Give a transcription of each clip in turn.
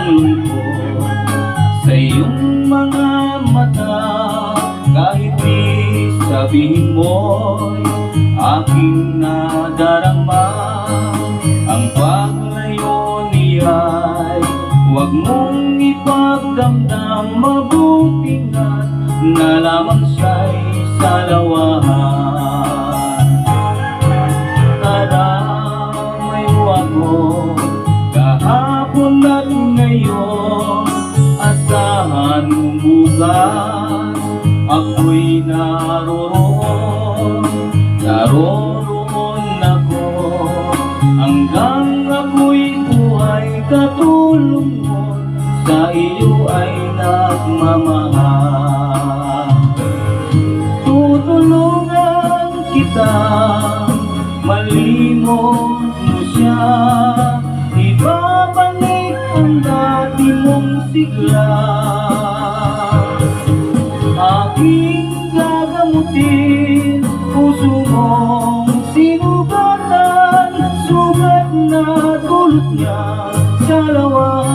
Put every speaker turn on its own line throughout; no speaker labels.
lungkot sa iyong mga mata. Kahit di sabihin mo'y aking nadarama, ang paglayo niya'y huwag mong ipagdamdam. Mabuti na lamang siya'y salawahan. Karamay ako kahapon at ngayon, asahan mong bukas ako'y naroroon ako, hanggang ako'y buhay. Katulong mo sa iyo ay nagmamahal. Tutulungan kita, malimot mo siya, ibabalik ang dati mong sigla. Aking gagamutin puso mong sinugatan, sugat na dulot niya sa lawan.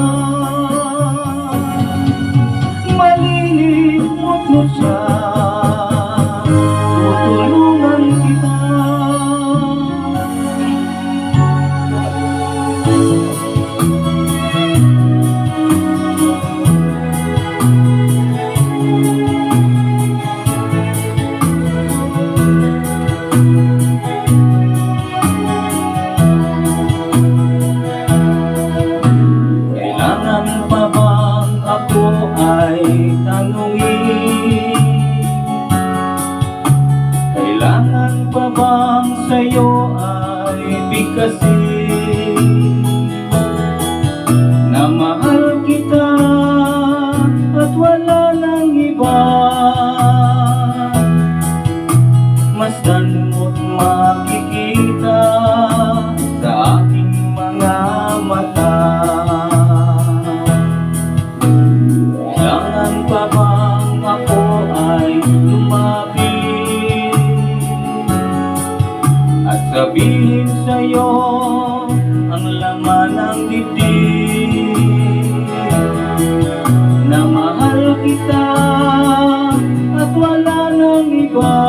Malilimot mo siya, tutulungan kita. Kailangan pa bang sa'yo ay bigkasin na mahal kita at wala nang iba? Masdan mo't makikita sa aking mga mata. Kailangan pa bang ako ay lumapit at sabihin sa'yo ang laman ng dibdib, na mahal kita at wala nang iba?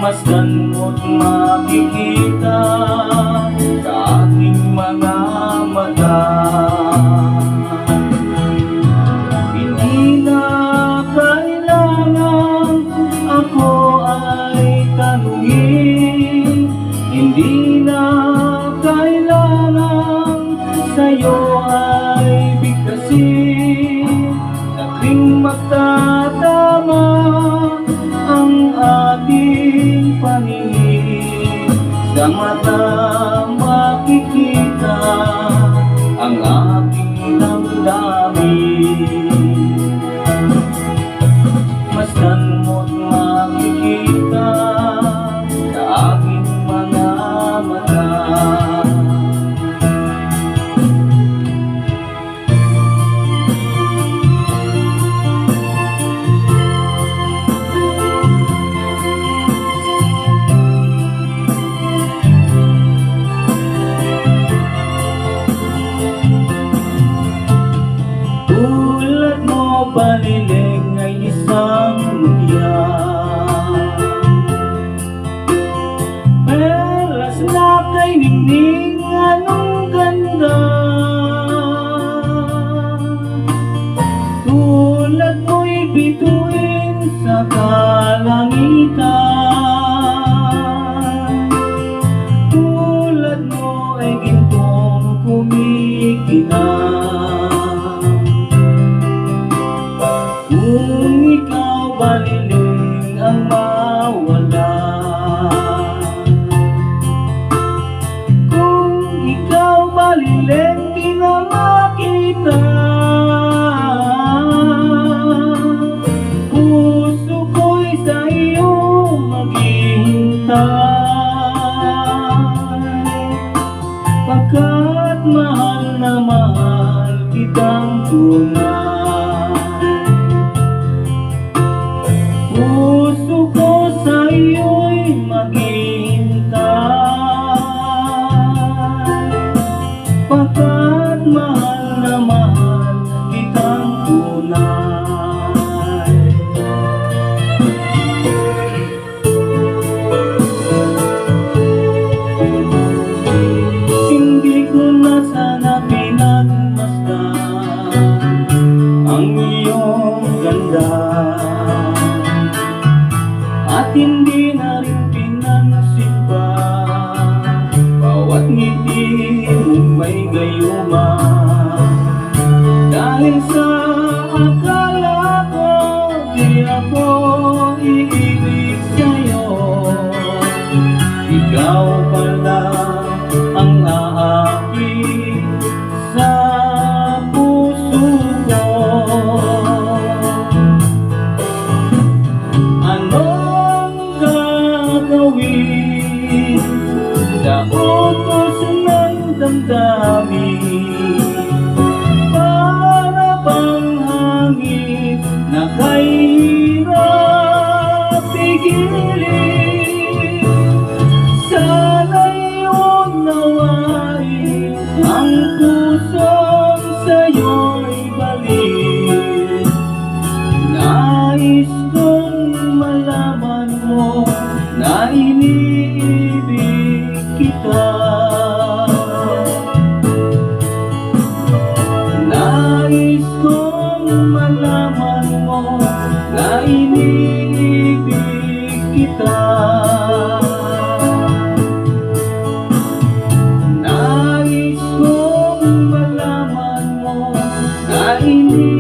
Masdan mo't makikita sa aking mga mata. Hindi na kailangan ako ay tanungin, hindi na kailangan sa'yo ay bigkasin. Sa tuwing magtatama ang ating paningin, sa mata makikita ang aking damdamin. Masdan mo't makikita sa aking mga mata. Tulad mo paniling ay isang mutya, perlas na kay ningning, anong ganda. Tulad mo'y bituin sa kalangitan, tulad mo ay gintong kumikinang. Kung ikaw baliling ang mawala, kung ikaw baliling di na makita, puso ko'y sa iyo maghihintay, pagkat mahal na mahal kitang tunay. Puso ko sa iyo'y maghihintay, ay gayuma. Dahil sa akala ko di ako iibig sa'yo, ikaw pala ang aakit sa puso ko. Anong gagawin sa utos ng damdamin? Para bang hangin na kahirap pigilin. Sana'y huwag nawain ang pusong sa'yo'y balik. Nais kong malaman mo na iniibig kita. Nais kong malaman mo na iniibig kita. Nais kong malaman mo na iniibig